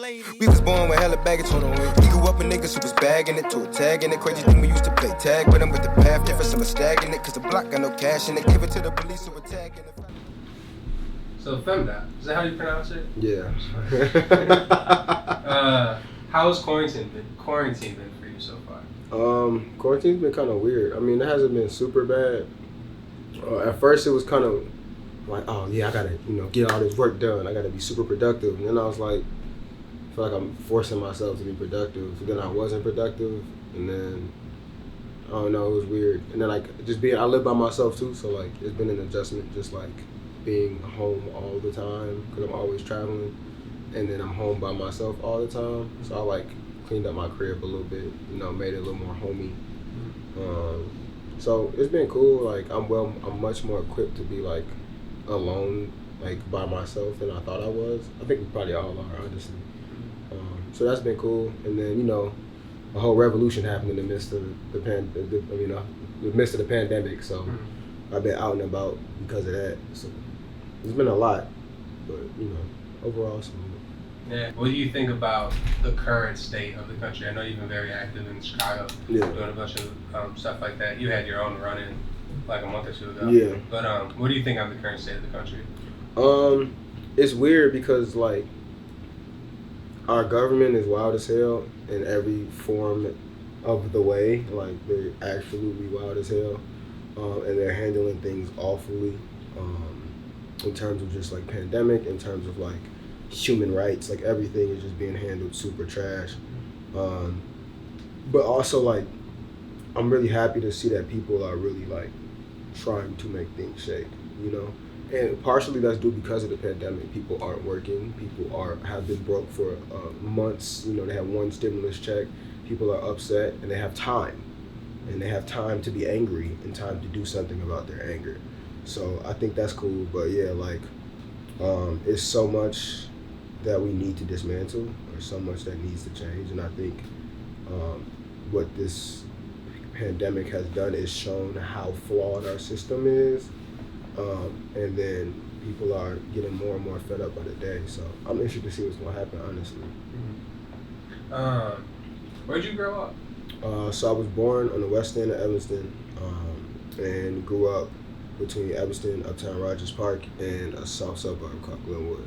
We was born with hella baggage. We grew up with niggas who was bagging it to a tag in it. Crazy thing we used to play tag with them, but the path different, so we're staggering it. Cause the block got no cash in it. Give it to the police who attacking it. So femdot, is that how you pronounce it? Yeah. How's quarantine been for you so far? Quarantine's been kind of weird. I mean, it hasn't been super bad. At first, it was kind of like, oh yeah, I gotta get all this work done. I gotta be super productive. And then I was like, I feel like I'm forcing myself to be productive. So then I wasn't productive, and then I don't know, it was weird. And then like I live by myself too, so like it's been an adjustment, just like being home all the time because I'm always traveling, and then I'm home by myself all the time. So I like cleaned up my crib a little bit, made it a little more homey. So it's been cool. Like I'm much more equipped to be like alone, like by myself than I thought I was. I think we probably all are, honestly. So that's been cool. And then a whole revolution happened in the midst of the midst of the pandemic. So I've been out and about because of that. So it's been a lot, but overall smooth. Yeah. What do you think about the current state of the country? I know you've been very active in Chicago, doing a bunch of stuff like that. You had your own run-in like a month or two ago. Yeah. But what do you think of the current state of the country? It's weird because like our government is wild as hell in every form of the way. Like they're absolutely wild as hell, and they're handling things awfully. In terms of just like pandemic, in terms of like human rights, like everything is just being handled super trash. But also like I'm really happy to see that people are really like trying to make things shake, and partially that's due because of the pandemic. People aren't working, people have been broke for months, they have one stimulus check, people are upset and they have time to be angry and time to do something about their anger. So I think that's cool, but yeah, like it's so much that we need to dismantle, or so much that needs to change, and I think what this pandemic has done is shown how flawed our system is, and then people are getting more and more fed up by the day. So I'm interested to see what's going to happen, honestly. Where'd you grow up? So I was born on the west end of Evanston, and grew up between Evanston, Uptown Rogers Park, and a south suburb called Glenwood.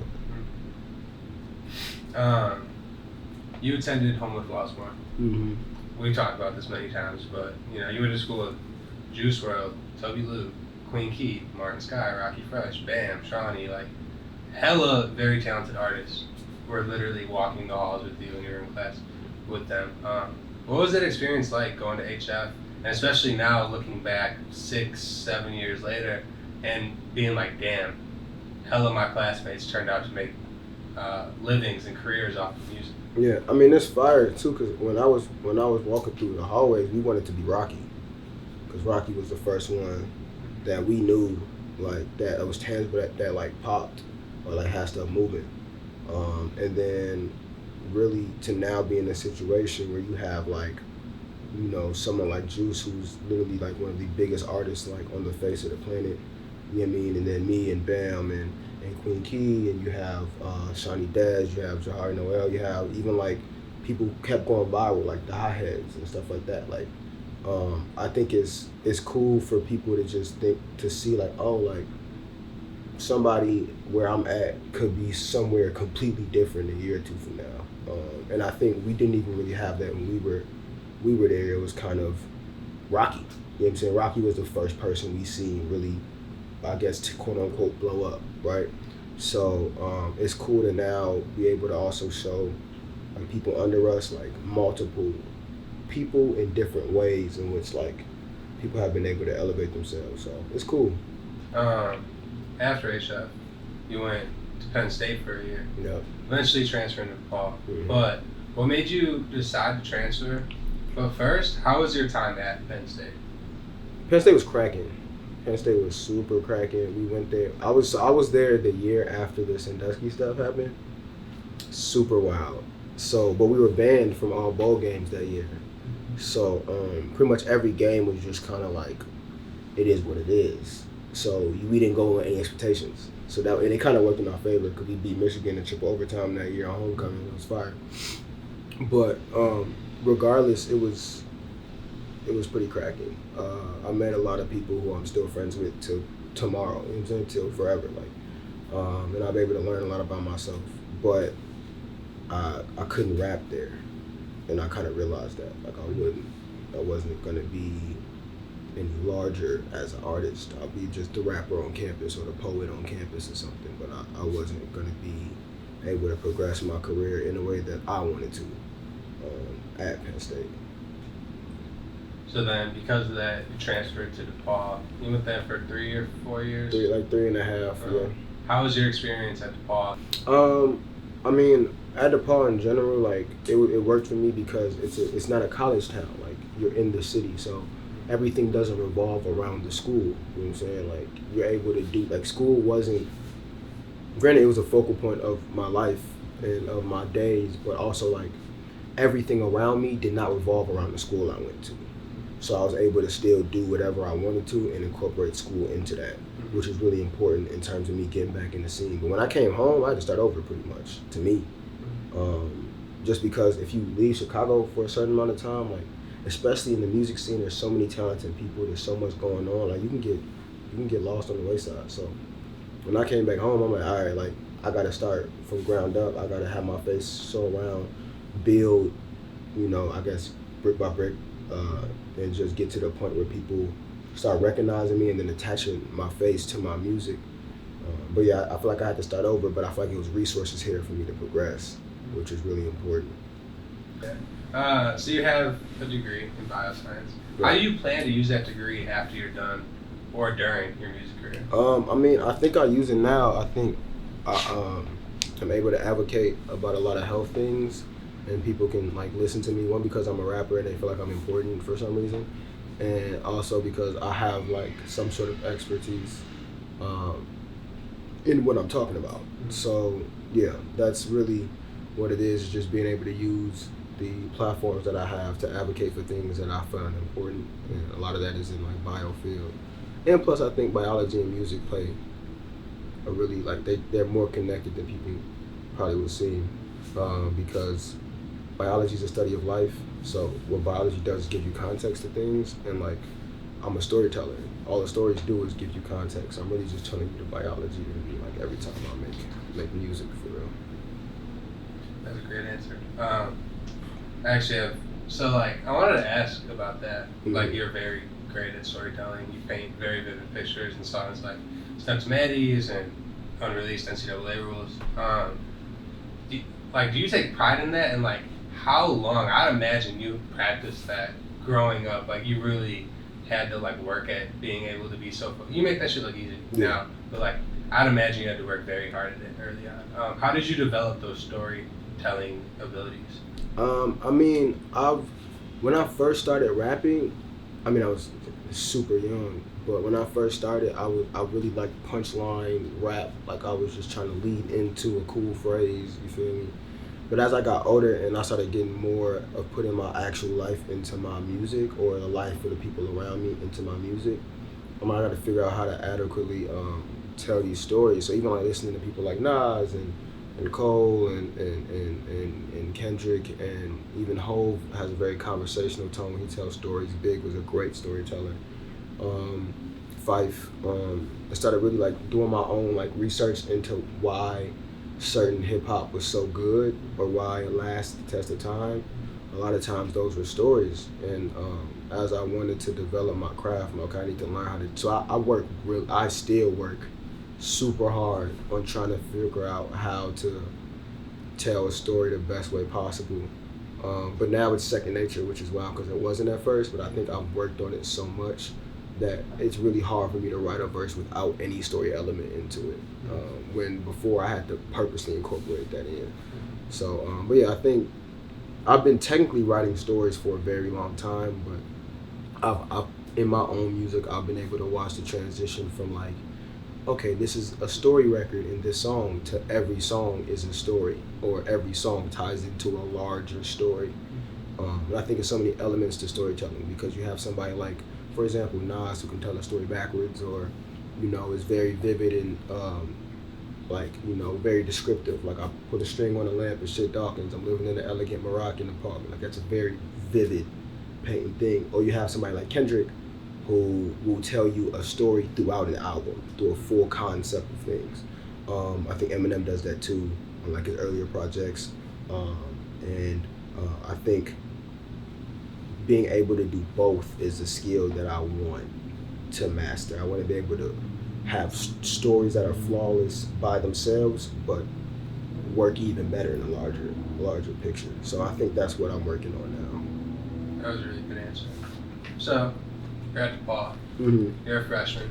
You attended Homewood Flossmoor. Mm-hmm. We've talked about this many times, but you went to school with Juice WRLD, Tobi Lou, Queen Key, Martin Sky, Rocky Fresh, Bam, Shawnee, like hella very talented artists who were literally walking the halls with you and you were in class with them. What was that experience like going to HF? And especially now looking back 6-7 years later and being like, damn, hella of my classmates turned out to make livings and careers off of music. Yeah, I mean it's fire too, because when I was walking through the hallways, we wanted to be Rocky, because Rocky was the first one that we knew like that was tangible, that like popped or like had stuff moving, and then really to now be in a situation where you have like someone like Juice, who's literally like one of the biggest artists like on the face of the planet, and then me and Bam and Queen Key, and you have Shawnee Dez, you have Jahari Noel, you have even like people kept going by with like the hi-hats and stuff like that. Like I think it's cool for people to just see like, oh, like somebody where I'm at could be somewhere completely different a year or two from now. And I think we didn't even really have that when we were there. It was kind of Rocky. You know what I'm saying? Rocky was the first person we seen really, I guess, to quote unquote blow up, right? So it's cool to now be able to also show like people under us, like multiple people in different ways in which like people have been able to elevate themselves. So it's cool. After HF, you went to Penn State for a year. Yep. Eventually transferring to DePaul. Mm-hmm. But what made you decide to transfer? But first, how was your time at Penn State? Penn State was cracking. Penn State was super cracking. We went there. I was there the year after the Sandusky stuff happened. Super wild. So, but we were banned from all bowl games that year. So pretty much every game was just kind of like, it is what it is. So we didn't go with any expectations. So that and it kind of worked in our favor because we beat Michigan in triple overtime that year on homecoming. It was fire. But regardless, it was pretty cracking. I met a lot of people who I'm still friends with till tomorrow. You know what I'm saying? Till forever. And I'll be able to learn a lot about myself. But I couldn't rap there, and I kind of realized that I wasn't gonna be any larger as an artist. I'll be just the rapper on campus or the poet on campus or something, but I wasn't gonna be able to progress my career in a way that I wanted to at Penn State. So then, because of that, you transferred to DePaul. You went there for 3 or 4 years? 3.5, yeah. How was your experience at DePaul? I mean, at DePaul in general, like it worked for me because it's not a college town. Like you're in the city, so everything doesn't revolve around the school. You know what I'm saying? Like you're able to do like school wasn't. Granted, it was a focal point of my life and of my days, but also like everything around me did not revolve around the school I went to. So I was able to still do whatever I wanted to and incorporate school into that, which is really important in terms of me getting back in the scene. But when I came home, I had to start over pretty much, to me. Just because if you leave Chicago for a certain amount of time, like especially in the music scene, there's so many talented people, there's so much going on, like you can get lost on the wayside. So when I came back home, I'm like, all right, like I gotta start from ground up. I gotta have my face so around, build, I guess brick by brick, and just get to the point where people start recognizing me and then attaching my face to my music. But yeah, I feel like I had to start over, but I feel like it was resources here for me to progress, which is really important. Okay. So you have a degree in bioscience. Right. How do you plan to use that degree after you're done or during your music career? I mean, I think I use it now. I think I'm able to advocate about a lot of health things, and people can like listen to me, one because I'm a rapper and they feel like I'm important for some reason, and also because I have like some sort of expertise in what I'm talking about. So yeah, that's really what it is, just being able to use the platforms that I have to advocate for things that I find important, and a lot of that is in like bio field. And plus I think biology and music play a really, like they're more connected than people probably would seem, because biology is a study of life. So what biology does is give you context to things, and like I'm a storyteller. All the stories do is give you context. I'm really just telling you the biology and like every time I make music for real. That's a great answer. Actually, I wanted to ask about that. Mm-hmm. Like you're very great at storytelling. You paint very vivid pictures and songs like Steps Maddies and unreleased NCAA rules. Do you take pride in that? And like, how long? I'd imagine you practiced that growing up. Like you really had to like work at being able to be so. You make that shit look easy now, but like I'd imagine you had to work very hard at it early on. How did you develop those storytelling abilities? I mean, when I first started rapping, I mean I was super young, but when I first started, I really liked punchline rap. Like I was just trying to lead into a cool phrase. You feel me? But as I got older and I started getting more of putting my actual life into my music, or the life of the people around me into my music, I got to figure out how to adequately tell these stories. So even like listening to people like Nas and Cole and Kendrick, and even Hove has a very conversational tone when he tells stories. Big was a great storyteller. Fife, I started really like doing my own like research into why certain hip hop was so good or why it lasted the test of time. A lot of times those were stories, and as I wanted to develop my craft, I need to learn how to. So I still work super hard on trying to figure out how to tell a story the best way possible. But now it's second nature, which is wild because it wasn't at first, but I think I've worked on it so much that it's really hard for me to write a verse without any story element into it. When before I had to purposely incorporate that in. So, but yeah, I think I've been technically writing stories for a very long time, but I've in my own music, I've been able to watch the transition from like, okay, this is a story record in this song, to every song is a story, or every song ties into a larger story. And I think there's so many elements to storytelling, because you have somebody like, for example, Nas, who can tell a story backwards, or you know, is very vivid and like, you know, very descriptive. Like I put a string on a lamp and shit Dawkins. I'm living in an elegant Moroccan apartment. Like that's a very vivid painting thing. Or you have somebody like Kendrick who will tell you a story throughout an album, through a full concept of things. I think Eminem does that too on like his earlier projects. I think being able to do both is a skill that I want to master. I want to be able to have stories that are flawless by themselves, but work even better in a larger picture. So I think that's what I'm working on now. That was a really good answer. So, you're at DePaul. Mm-hmm. You're a freshman.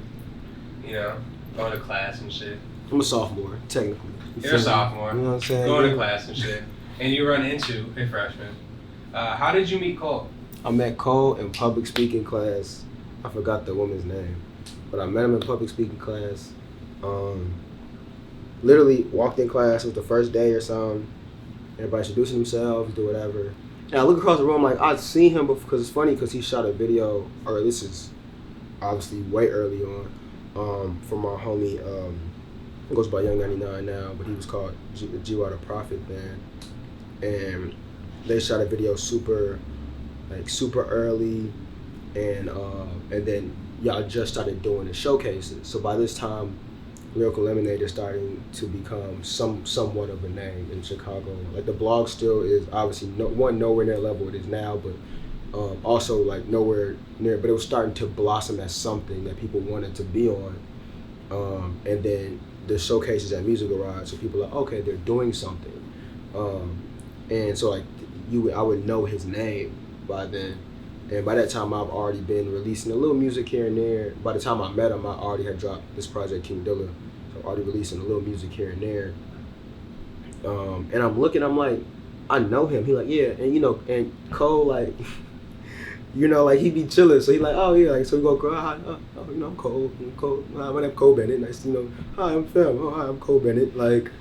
You know, going to class and shit. I'm a sophomore, technically. You're a sophomore. You know what I'm saying? Going to class and shit. And you run into a freshman. How did you meet Cole? I met Cole in public speaking class. I forgot the woman's name, but I met him in public speaking class. Literally walked in class. It was the first day or something. Everybody introducing themselves, do whatever. And I look across the room like I'd seen him before, because it's funny because he shot a video, or this is obviously way early on, from our homie, he goes by Young 99 now, but he was called G-Watt the Prophet then. And they shot a video super early, and then y'all just started doing the showcases. So by this time, Lyrical Lemonade is starting to become somewhat of a name in Chicago. Like the blog still is obviously nowhere near the level it is now, but also like nowhere near. But it was starting to blossom as something that people wanted to be on. And then the showcases at Music Garage, so people are like, okay, they're doing something. And so like I would know his name by then. And by that time, I've already been releasing a little music here and there. By the time I met him, I already had dropped this project, King Dilla. So already releasing a little music here and there. And I'm looking, I'm like, I know him. He like, yeah. And you know, and Cole, like, you know, like he be chilling. So he like, oh yeah, like, so we go, hi, you know, I'm Cole. Hi, my name's Cole Bennett. Nice to, you know, hi, I'm Fem. Oh, hi, I'm Cole Bennett. Like,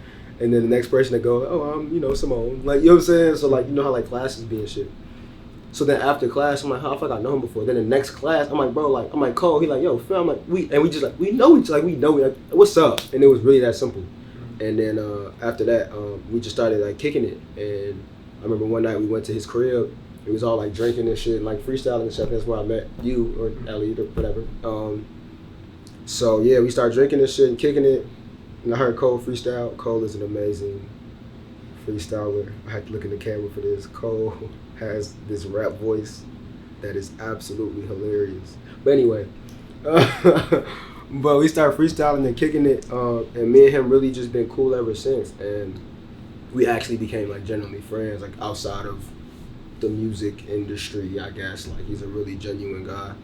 and then the next person to go, oh, I'm, you know, Simone. Like, you know what I'm saying? So like, you know how like classes be and shit. So then after class, I'm like, oh, I feel like I know him before. Then the next class, I'm like, bro, like, I'm like, Cole. He like, yo, Phil. I'm like, we just like, we know each other. Like, we know, like, what's up? And it was really that simple. And then after that, we just started like kicking it. And I remember one night we went to his crib. It was all like drinking and shit, and like freestyling and stuff. That's where I met you or Elliot or whatever. So yeah, we started drinking and shit and kicking it. And I heard Cole freestyle. Cole is an amazing freestyler. I had to look in the camera for this. Cole has this rap voice that is absolutely hilarious. But anyway, but we started freestyling and kicking it, and me and him really just been cool ever since. And we actually became like genuinely friends, like outside of the music industry, I guess. Like he's a really genuine guy.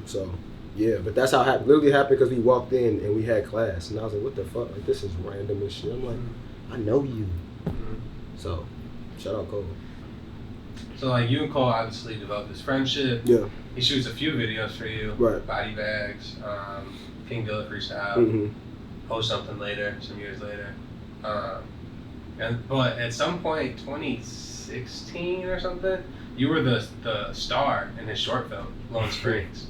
So yeah, but that's how it literally happened because we walked in and we had class, and I was like, what the fuck? Like this is random as shit. I'm like, I know you. So shout out Cole. So like you and Cole obviously developed this friendship. Yeah. He shoots a few videos for you. Right. Body Bags, King Dilla freestyle, Post Something Later, some years later. But at some point, 2016 or something, you were the star in his short film, Lone Springs.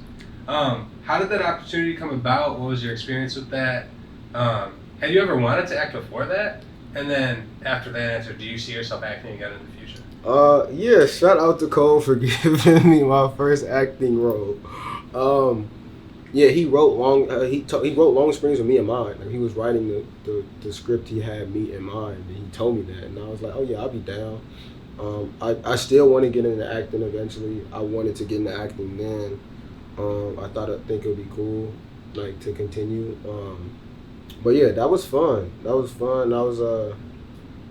How did that opportunity come about? What was your experience with that? Had you ever wanted to act before that? And then after that answer, do you see yourself acting again in the future? Yeah, shout out to Cole for giving me my first acting role. Yeah, he wrote Long Springs with me in mind. Like he was writing the script, he had me in mind, and he told me that, and I was like, oh yeah, I'll be down. I still want to get into acting eventually. I wanted to get into acting then. I think it would be cool, like to continue. But yeah, that was fun. That was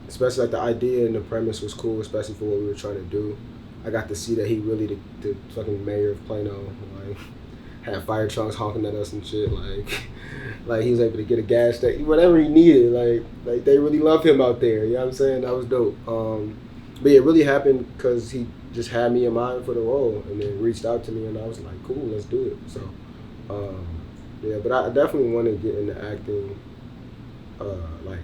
especially like the idea and the premise was cool, especially for what we were trying to do. I got to see that he really, the fucking mayor of Plano, like, had fire trucks honking at us and shit, like he was able to get a gas station, whatever he needed, like they really love him out there, you know what I'm saying? That was dope. But yeah, it really happened because he just had me in mind for the role and then reached out to me and I was like, cool, let's do it. So, yeah, but I definitely want to get into acting, like,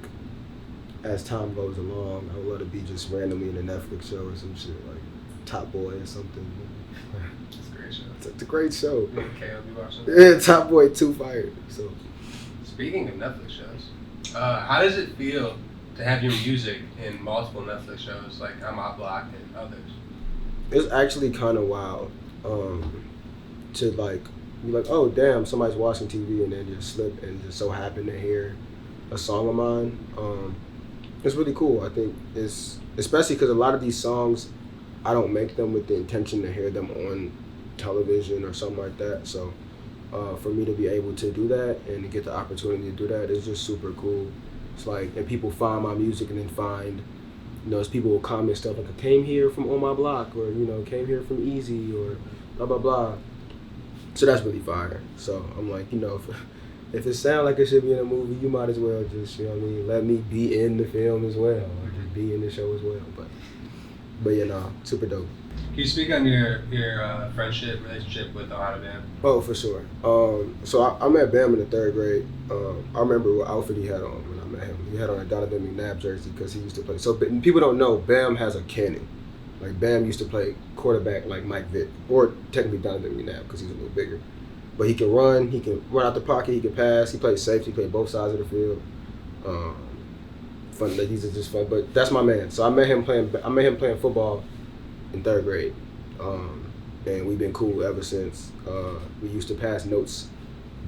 as time goes along. I would love to be just randomly in a Netflix show or some shit, like, Top Boy or something. It's a great show. It's a great show. Okay, I'll be watching that. Yeah, Top Boy 2 fired. So. Speaking of Netflix shows, how does it feel to have your music in multiple Netflix shows like I'm Out Block and others? It's actually kind of wild to like be like, oh damn, somebody's watching TV and then just slip and just so happen to hear a song of mine. It's really cool. I think it's especially because a lot of these songs, I don't make them with the intention to hear them on television or something like that. So for me to be able to do that and to get the opportunity to do that is just super cool. It's like, and people find my music and then find, you know, as people will comment stuff like, I came here from On My Block, or, you know, came here from Easy, or blah, blah, blah. So that's really fire. So I'm like, you know, if it sounds like it should be in a movie, you might as well just, you know what I mean, let me be in the film as well, or just be in the show as well. But you know, super dope. Can you speak on your relationship with Autobahn? Oh, for sure. So I met Bam in the 3rd grade. I remember what outfit he had on when I met him. He had on a Donovan McNabb jersey because he used to play. So people don't know, Bam has a cannon. Like, Bam used to play quarterback like Mike Vick, or technically Donovan McNabb because he's a little bigger. But he can run out the pocket, he can pass, he plays safety, he plays both sides of the field. Fun, like, these are just fun. But that's my man. So I met him playing football in 3rd grade. And we've been cool ever since. We used to pass notes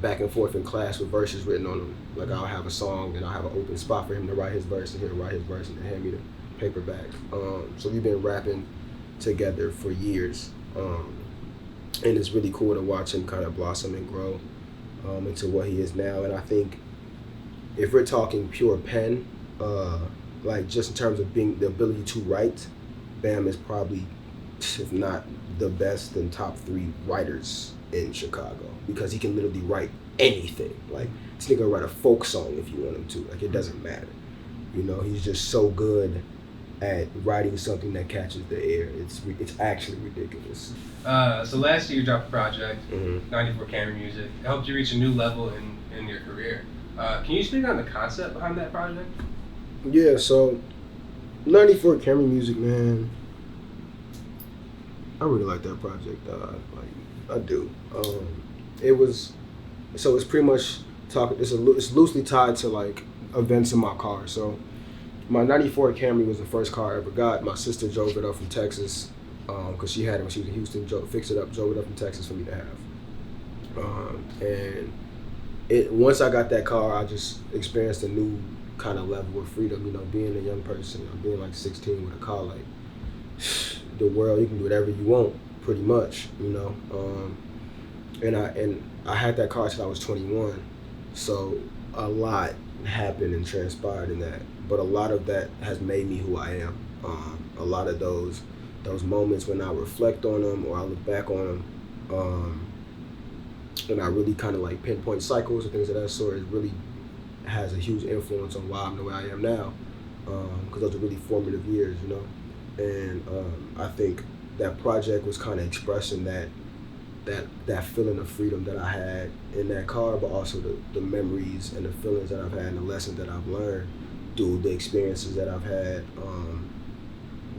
back and forth in class with verses written on them. Like, I'll have a song and I'll have an open spot for him to write his verse, and he'll write his verse and hand me the paper back. So we've been rapping together for years. And it's really cool to watch him kind of blossom and grow into what he is now. And I think if we're talking pure pen, like just in terms of being the ability to write, Bam is probably, if not the best, then top 3 writers in Chicago, because he can literally write anything. Like, this nigga will write a folk song if you want him to. Like, it doesn't matter. You know, he's just so good at writing something that catches the air. It's actually ridiculous. So last year you dropped a project, 94 Camry Music. It helped you reach a new level in your career. Can you speak on the concept behind that project? Yeah, so 94 Camry Music, man, I really like that project. I do. It's pretty much it's loosely tied to like events in my car. So my 94 Camry was the first car I ever got. My sister drove it up from Texas because she had it when she was in Houston. Fixed it up, drove it up from Texas for me to have. And once I got that car, I just experienced a new kind of level of freedom. You know, being a young person, you know, being like 16 with a car, like the world, you can do whatever you want, pretty much. You know, and I had that car till I was 21, so a lot happened and transpired in that. But a lot of that has made me who I am. A lot of those moments when I reflect on them or I look back on them, and I really kind of like pinpoint cycles and things of that sort, it really has a huge influence on why I'm the way I am now. Because those are really formative years, you know. And I think that project was kind of expressing that feeling of freedom that I had in that car, but also the memories and the feelings that I've had and the lessons that I've learned through the experiences that I've had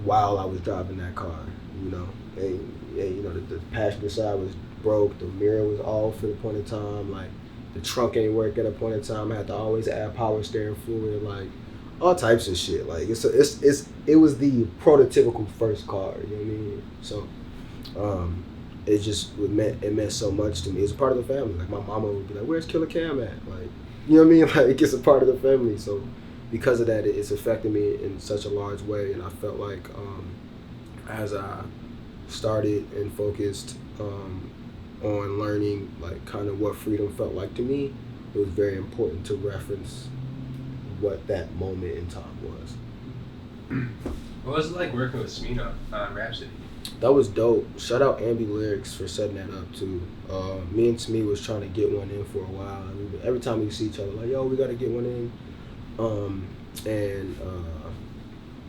while I was driving that car, you know. And you know, the passenger side was broke, the mirror was off at a point in time, like the trunk ain't work at a point in time. I had to always add power steering fluid, like all types of shit. Like it was the prototypical first car, you know what I mean? So it meant so much to me. It's a part of the family. Like, my mama would be like, "Where's Killer Cam at?" Like, you know what I mean? Like, it's a part of the family. So because of that, it's affected me in such a large way. And I felt like as I started and focused on learning, like, kind of what freedom felt like to me, it was very important to reference what that moment in time was. What was it like working with Smeena on Rhapsody? That was dope. Shout out Ambi Lyrics for setting that up too. Me and Smee was trying to get one in for a while. I mean, every time we see each other, like, yo, we gotta get one in.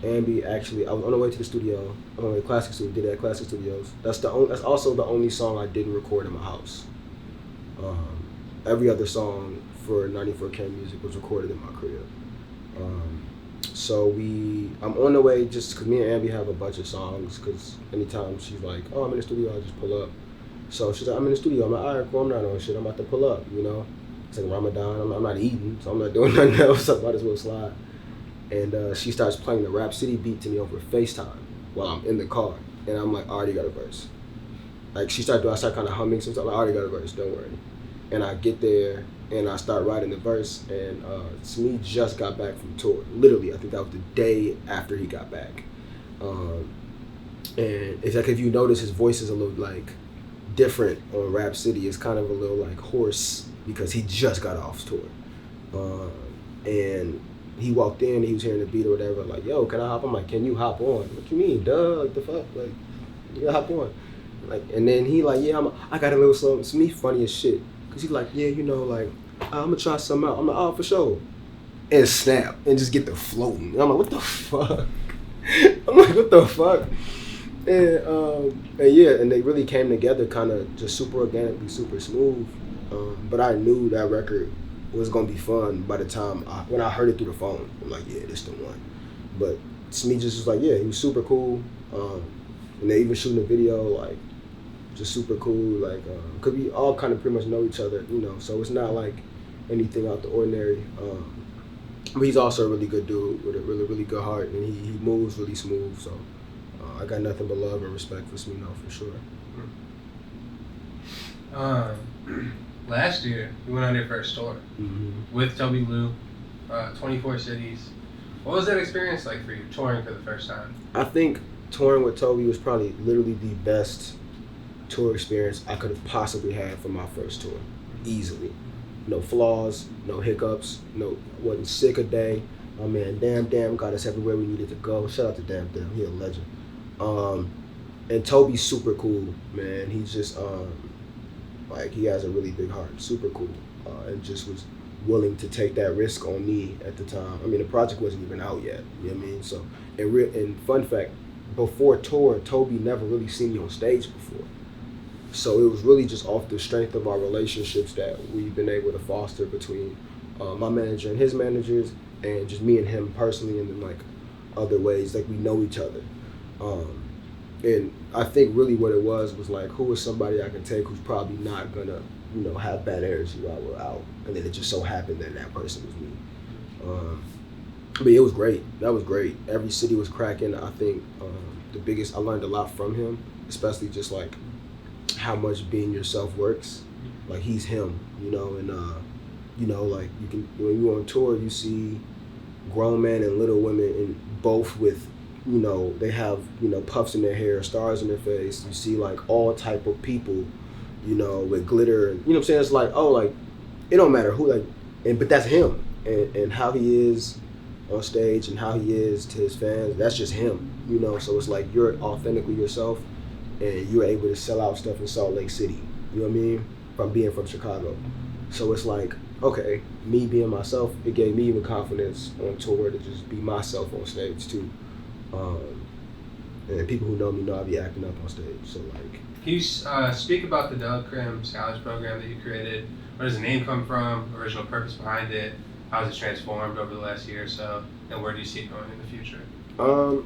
Ambi actually, I was on the way to the studio, on the Classic Studio, did that at Classic Studios. That's also the only song I didn't record in my house. Every other song for 94 Camry Music was recorded in my crib. So I'm on the way just because me and Abby have a bunch of songs. Because anytime she's like, "Oh, I'm in the studio," I just pull up. So she's like, "I'm in the studio." I'm like, "All right, cool. I'm not on shit. I'm about to pull up." You know, it's like Ramadan. I'm not eating, so I'm not doing nothing else. So I might as well slide. And she starts playing the Rap City beat to me over FaceTime while I'm in the car, and I'm like, "I already got a verse." Like I start kind of humming some stuff. Like, "I already got a verse. Don't worry." And I get there and I start writing the verse, and Smeena just got back from tour. Literally, I think that was the day after he got back. And it's like, if you notice, his voice is a little like different on Rap City. It's kind of a little like hoarse because he just got off tour. And he walked in, he was hearing the beat or whatever, like, "Yo, can I hop?" I'm like, "Can you hop on?" "What you mean, duh? Like, the fuck? Like, you gotta hop on." Like, and then he like, "Yeah, I got a little something." It's me funny as shit. Cause he's like, "Yeah, you know, like, I'm gonna try something out." I'm like, "Oh, for sure." And snap, and just get the floating. And I'm like, "What the fuck?" I'm like, "What the fuck?" And yeah, and they really came together kind of just super organically, super smooth. But I knew that record was gonna be fun by the time when I heard it through the phone. I'm like, "Yeah, this the one." But Smee just was like, yeah, he was super cool. And they even shooting a video, like, just super cool. Like, cause we all kind of pretty much know each other, you know. So it's not like anything out the ordinary. But he's also a really good dude with a really, really good heart, and he moves really smooth. So I got nothing but love and respect for Smeena for sure. Last year, you went on your first tour with Tobi Lou, 24 cities. What was that experience like for you, touring for the first time? I think touring with Tobi was probably literally the best tour experience I could have possibly had for my first tour, easily. No flaws, no hiccups, wasn't sick a day. My man Damn got us everywhere we needed to go. Shout out to Damn, he a legend. And Tobi's super cool, man. He's just like, he has a really big heart, super cool, and just was willing to take that risk on me at the time. I mean, the project wasn't even out yet, you know what I mean? So, and fun fact, before tour, Tobi never really seen me on stage before. So it was really just off the strength of our relationships that we've been able to foster between my manager and his managers, and just me and him personally, and then like other ways, like we know each other. And I think really what it was like, who is somebody I can take who's probably not gonna, you know, have bad energy while we're out. And then it just so happened that that person was me. But it was great. That was great. Every city was cracking. I think I learned a lot from him, especially just like how much being yourself works. Like, he's him, you know, and you know, like, you can, when you're on tour, you see grown men and little women, and both with, you know, they have, you know, puffs in their hair, stars in their face. You see like all type of people, you know, with glitter, and, you know what I'm saying? It's like, oh, like, it don't matter who, like, but that's him, and how he is on stage and how he is to his fans, that's just him, you know? So it's like, you're authentically yourself, and you're able to sell out stuff in Salt Lake City, you know what I mean? From being from Chicago. So it's like, okay, me being myself, it gave me even confidence on tour to just be myself on stage too. And people who know me know I be acting up on stage, so like. Can you speak about the Kram Scholars Program that you created? Where does the name come from? Original purpose behind it? How has it transformed over the last year or so? And where do you see it going in the future?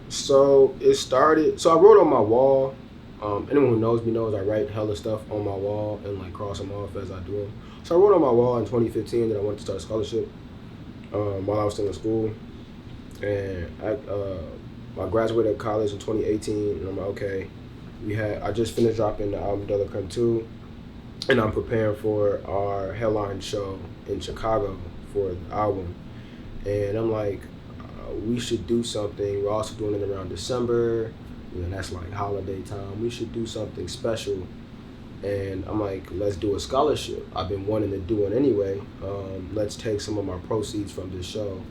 So it started, so I wrote on my wall. Anyone who knows me knows I write hella stuff on my wall and like cross them off as I do them. So I wrote on my wall in 2015 that I wanted to start a scholarship while I was still in school. And I graduated college in 2018, and I'm like, okay, I just finished dropping the album Kram 2, and I'm preparing for our headline show in Chicago for the album. And I'm like, we should do something. We're also doing it around December, you know, that's like holiday time. We should do something special. And I'm like, let's do a scholarship. I've been wanting to do one anyway. Let's take some of my proceeds from this show.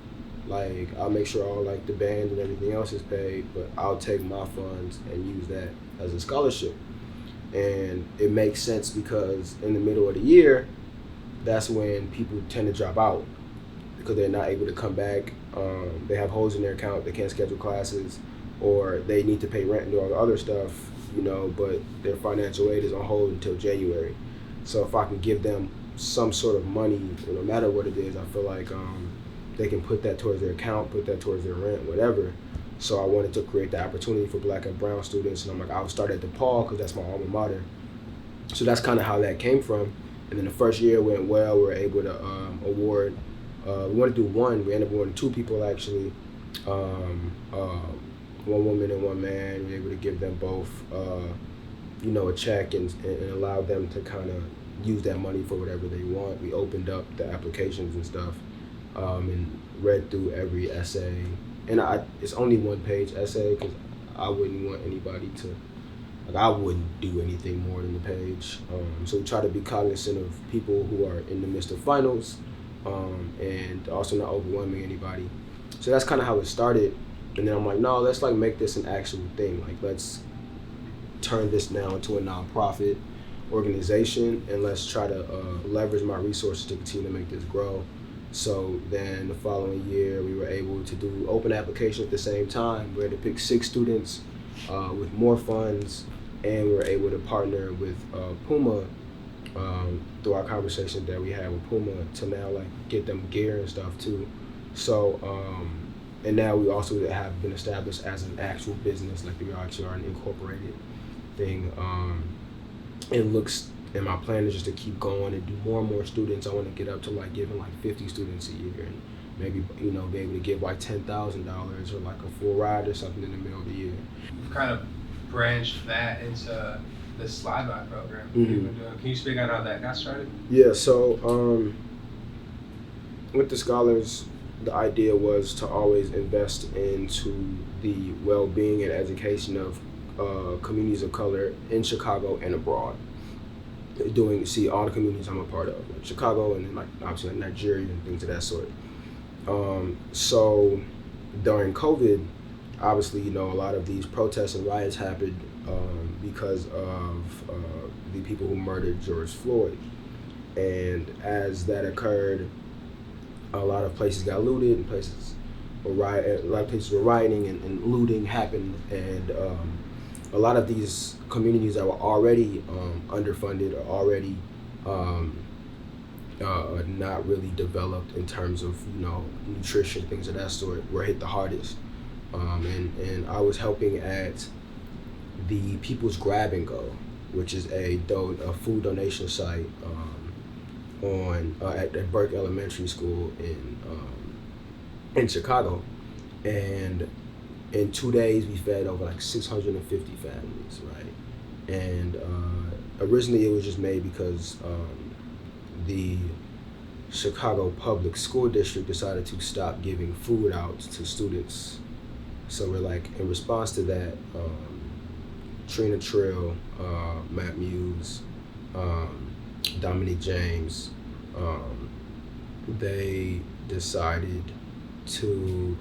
Like, I'll make sure all like the band and everything else is paid, but I'll take my funds and use that as a scholarship. And it makes sense because in the middle of the year, that's when people tend to drop out because they're not able to come back. They have holes in their account, they can't schedule classes, or they need to pay rent and do all the other stuff, you know, but their financial aid is on hold until January. So if I can give them some sort of money, no matter what it is, I feel like they can put that towards their account, put that towards their rent, whatever. So I wanted to create the opportunity for Black and brown students, and I'm like, I'll start at DePaul because that's my alma mater. So that's kind of how that came from. And then the first year went well. We were able to award. We wanted to do one. We ended up awarding 2 people actually. One woman and one man. We were able to give them both, a check and allow them to kind of use that money for whatever they want. We opened up the applications and stuff, and read through every essay. And it's only 1-page essay because I wouldn't want anybody to. I wouldn't do anything more than the page. So we try to be cognizant of people who are in the midst of finals, and also not overwhelming anybody. So that's kind of how it started. And then I'm like, no, let's like make this an actual thing. Like, let's turn this now into a nonprofit organization, and let's try to leverage my resources to continue to make this grow. So then the following year, we were able to do open application at the same time. We had to pick 6 students with more funds, and we were able to partner with Puma through our conversation that we had with Puma to now like get them gear and stuff too. So and now we also have been established as an actual business, like we actually are an incorporated thing. And my plan is just to keep going and do more and more students. I want to get up to like giving like 50 students a year, and maybe be able to give like $10,000 or like a full ride or something in the middle of the year. You've kind of branched that into the slide-by program Mm-hmm. you've been doing. Can you speak on how that got started? Yeah, so with the scholars, the idea was to always invest into the well-being and education of communities of color in Chicago and abroad. See all the communities I'm a part of, like Chicago and then like obviously like Nigeria and things of that sort. So during COVID, obviously, a lot of these protests and riots happened because of the people who murdered George Floyd. And as that occurred, a lot of places got looted, and a lot of places were rioting, and looting happened, and a lot of these communities that were already underfunded or already not really developed in terms of nutrition, things of that sort, were hit the hardest. And I was helping at the People's Grab and Go, which is a food donation site at Burke Elementary School in Chicago. And in 2 days, we fed over like 650 families, right? And originally, it was just made because the Chicago Public School District decided to stop giving food out to students. So we're like, in response to that, Trina Trill, Matt Muse, Dominique James, they decided to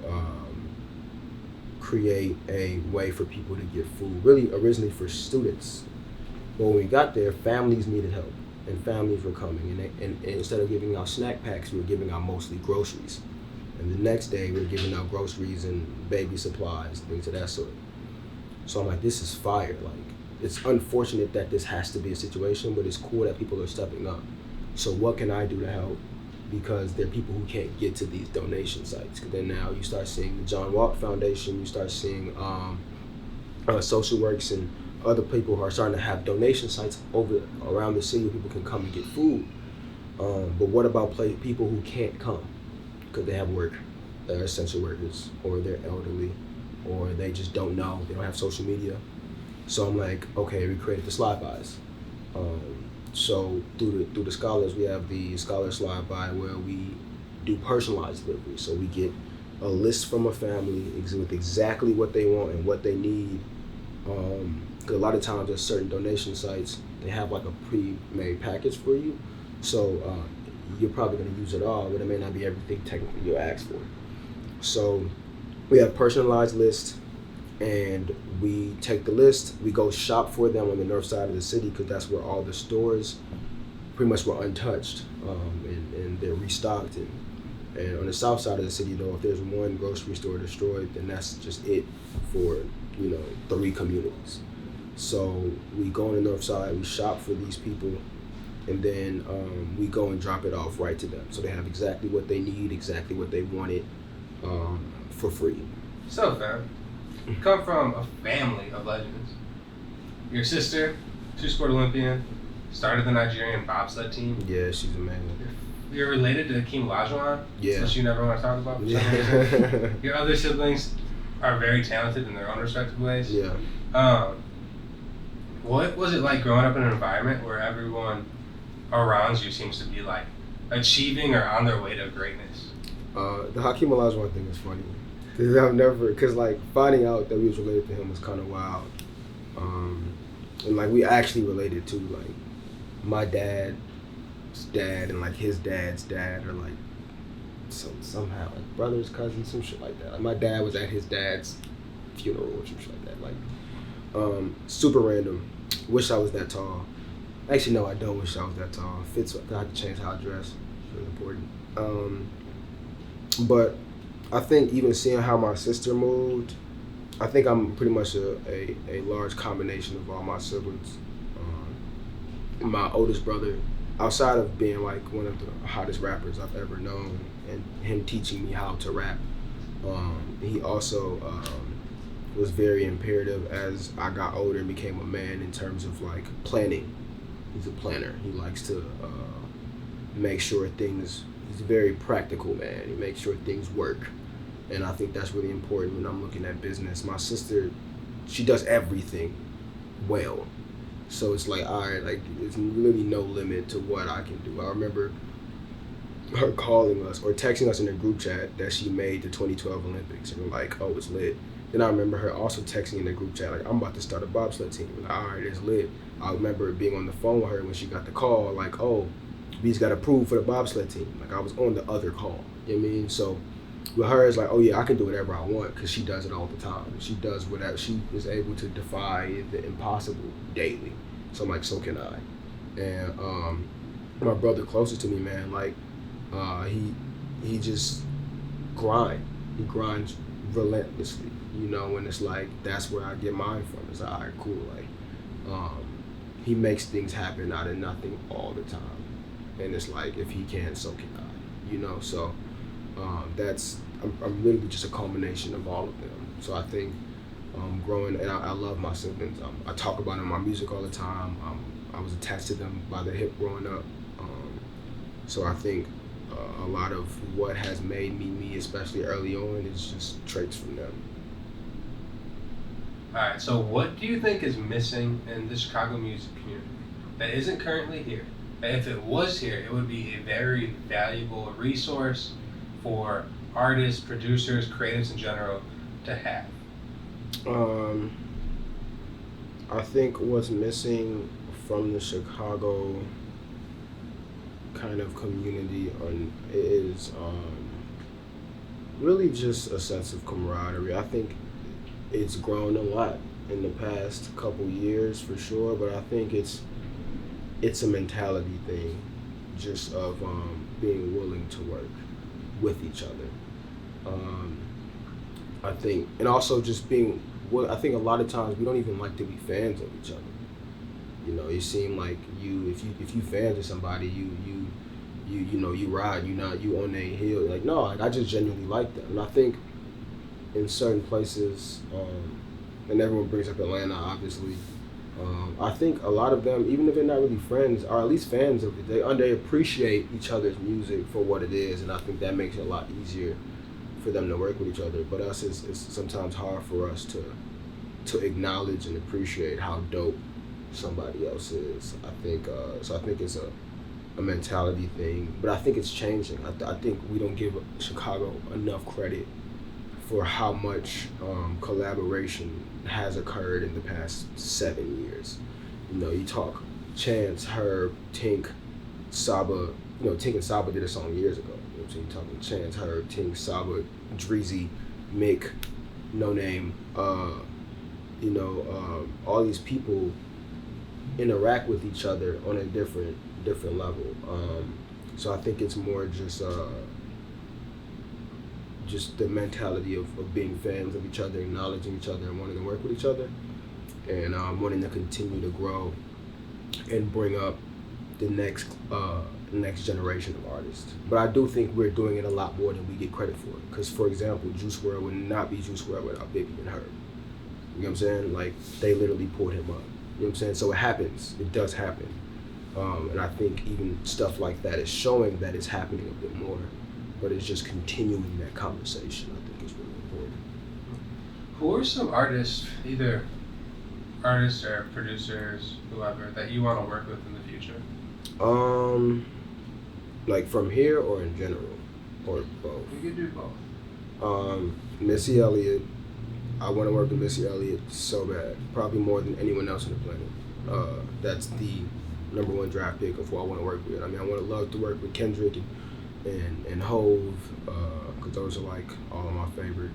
create a way for people to get food, really originally for students. But when we got there, families needed help, and families were coming, and instead of giving out snack packs, we were giving out mostly groceries. And the next day, we were giving out groceries and baby supplies, things of that sort. So I'm like, this is fire. Like, it's unfortunate that this has to be a situation, but it's cool that people are stepping up. So what can I do to help? Because there are people who can't get to these donation sites. Then now you start seeing the John Walk Foundation, you start seeing Social Works and other people who are starting to have donation sites around the city where people can come and get food. But what about people who can't come because they have work, they're essential workers, or they're elderly, or they just don't know, they don't have social media. So I'm like, okay, we created the slide bys. So through the scholars, we have the scholar slide by where we do personalized delivery. So we get a list from a family with exactly what they want and what they need. Because a lot of times at certain donation sites, they have like a pre-made package for you. So you're probably going to use it all, but it may not be everything technically you asked for. So we have personalized lists, and we take the list, we go shop for them on the north side of the city because that's where all the stores pretty much were untouched, and they're restocked. And on the south side of the city, though, if there's one grocery store destroyed, then that's just it for 3 communities. So we go on the north side, we shop for these people, and then we go and drop it off right to them, so they have exactly what they need, exactly what they wanted, for free. So, fam, you come from a family of legends. Your sister, two-sport Olympian, started the Nigerian bobsled team. Yeah, she's amazing. You're related to Hakeem Olajuwon, Yeah. which you never want to talk about for some Yeah. reason. Your other siblings are very talented in their own respective ways. Yeah. What was it like growing up in an environment where everyone around you seems to be like achieving or on their way to greatness? The Hakeem Olajuwon thing is funny. Cause like finding out that we was related to him was kind of wild. And like we actually related to like my dad's dad and like his dad's dad are like somehow like brothers, cousins, some shit like that. Like my dad was at his dad's funeral or some shit like that. Like super random. Wish I was that tall. Actually no, I don't wish I was that tall. Fits, I had to change how I dress. It's really important. But I think even seeing how my sister moved, I think I'm pretty much a large combination of all my siblings. My oldest brother, outside of being like one of the hottest rappers I've ever known and him teaching me how to rap, he also was very imperative as I got older and became a man in terms of like planning. He's a planner. He likes to make sure things, he's a very practical man. He makes sure things work. And I think that's really important when I'm looking at business. My sister, she does everything well. So it's like, all right, like there's really no limit to what I can do. I remember her calling us or texting us in a group chat that she made the 2012 Olympics. And we're like, oh, it's lit. Then I remember her also texting in the group chat, like, I'm about to start a bobsled team. We're like, all right, it's lit. I remember being on the phone with her when she got the call, like, oh, B's got approved for the bobsled team. Like I was on the other call, you know what I mean? So with her, it's like, oh yeah, I can do whatever I want because she does it all the time. She does whatever. She is able to defy the impossible daily. So I'm like, so can I. And my brother closest to me, man, like he just grind. He grinds relentlessly, you know. And it's like that's where I get mine from. It's like, all right, cool. Like he makes things happen out of nothing all the time. And it's like if he can, so can I. You know, so. I'm literally just a culmination of all of them. So I think growing, and I love my siblings. I talk about them in my music all the time. I was attached to them by the hip growing up. So I think a lot of what has made me, especially early on, is just traits from them. All right, so what do you think is missing in the Chicago music community that isn't currently here? That if it was here, it would be a very valuable resource for artists, producers, creatives in general to have? I think what's missing from the Chicago kind of community is really just a sense of camaraderie. I think it's grown a lot in the past couple years for sure, but I think it's a mentality thing, just of being willing to work with each other. I think, and also just being, I think a lot of times we don't even like to be fans of each other. You know, it seems like if you fans of somebody, you know, you ride, you on their heel. Like, no, like, I just genuinely like them. And I think in certain places, and everyone brings up Atlanta, obviously, I think a lot of them, even if they're not really friends, are at least fans of it. They appreciate each other's music for what it is, and I think that makes it a lot easier for them to work with each other. But us, it's sometimes hard for us to acknowledge and appreciate how dope somebody else is. I think so. I think it's a mentality thing, but I think it's changing. I think we don't give Chicago enough credit for how much collaboration has occurred in the past 7 years. You know, you talk Chance, Herb, Tink, Saba. You know, Tink and Saba did a song years ago. You know, so you're talking Chance, Herb, Tink, Saba, Dreezy, Mick, No Name. You know, all these people interact with each other on a different level. So I think it's more just the mentality of being fans of each other, acknowledging each other, and wanting to work with each other, and wanting to continue to grow and bring up the next generation of artists. But I do think we're doing it a lot more than we get credit for. Because, for example, Juice WRLD would not be Juice WRLD without Biggie and Herb. You know what I'm saying? Like, they literally pulled him up. You know what I'm saying? So it happens. It does happen. And I think even stuff like that is showing that it's happening a bit more. But it's just continuing that conversation, I think is really important. Who are some artists, either artists or producers, whoever, that you want to work with in the future? Like from here or in general? Or both? We could do both. Missy Elliott. I want to work with Missy Elliott so bad. Probably more than anyone else on the planet. That's the number one draft pick of who I want to work with. I mean, I want to love to work with Kendrick and Hove, because those are like all of my favorite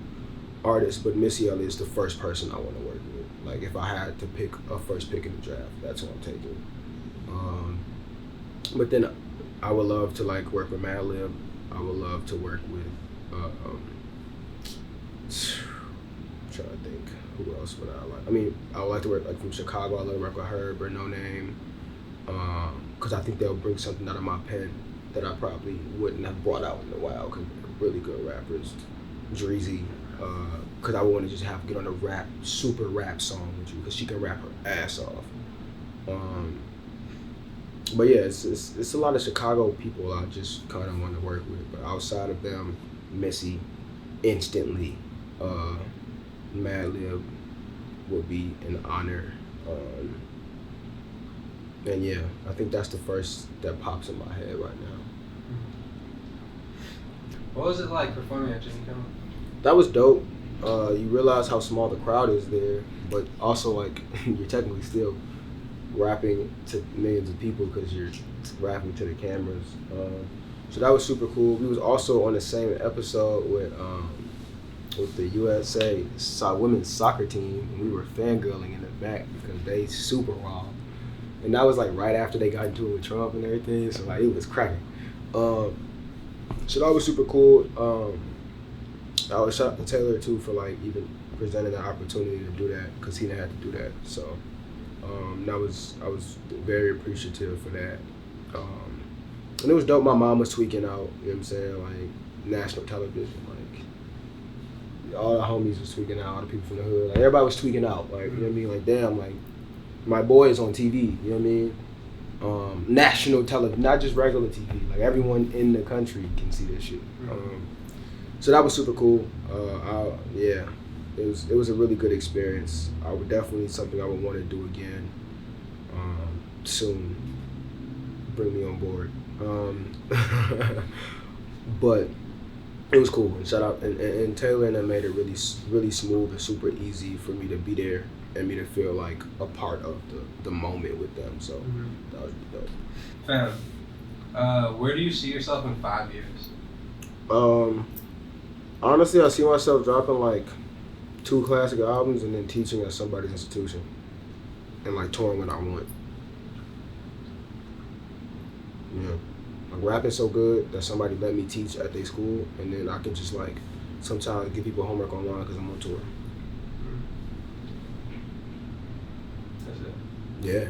artists. But Missy Elliott is the first person I want to work with. Like if I had to pick a first pick in the draft, that's what I'm taking. But then I would love to like work with Madlib. I would love to work with. I'm trying to think who else would I like. I mean, I would like to work like from Chicago. I love to work with Herb or No Name, because I think they'll bring something out of my pen that I probably wouldn't have brought out in a while. Because they're really good rappers. Dreezy, because I want to just get on a super rap song with you, because she can rap her ass off. But yeah, it's a lot of Chicago people I just kind of want to work with. But outside of them, Missy, instantly, Madlib would be an honor. And yeah, I think that's the first that pops in my head right now. What was it like performing at Jimmy Kimmel? That was dope. You realize how small the crowd is there, but also like you're technically still rapping to millions of people because you're rapping to the cameras. So that was super cool. We was also on the same episode with the USA women's soccer team, and we were fangirling in the back because they super raw. And that was like right after they got into it with Trump and everything, so like it was cracking. So that was super cool. I was shout out to Taylor too for like even presenting the opportunity to do that, because he didn't have to do that. So I was very appreciative for that. And it was dope. My mom was tweaking out. You know what I'm saying? Like national television, like all the homies was tweaking out. All the people from the hood, like everybody was tweaking out. Like you know what I mean? Like damn, like my boy is on TV. You know what I mean? National television, not just regular TV. Like everyone in the country can see this shit. So that was super cool. Yeah, it was a really good experience. I would definitely something I would want to do again soon. Bring me on board. But it was cool. And shout out and Taylor and them made it really smooth and super easy for me to be there and me to feel like a part of the moment with them. So that was dope. Fam, where do you see yourself in 5 years? Honestly, I see myself dropping like 2 classic albums and then teaching at somebody's institution and like touring when I want. Yeah, like rapping so good that somebody let me teach at their school, and then I can just like sometimes give people homework online because I'm on tour. That's it. Yeah.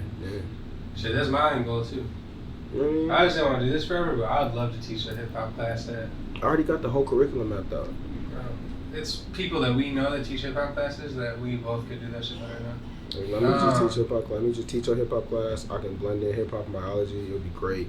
Shit, that's my end goal too. You know what I mean? I just don't want to do this forever, but I'd love to teach a hip hop class at. I already got the whole curriculum mapped out. It's people that we know that teach hip hop classes that we both could do that shit better than. Let me just teach hip hop class. Let me just teach a hip hop class. I can blend in hip hop and biology. It'll be great.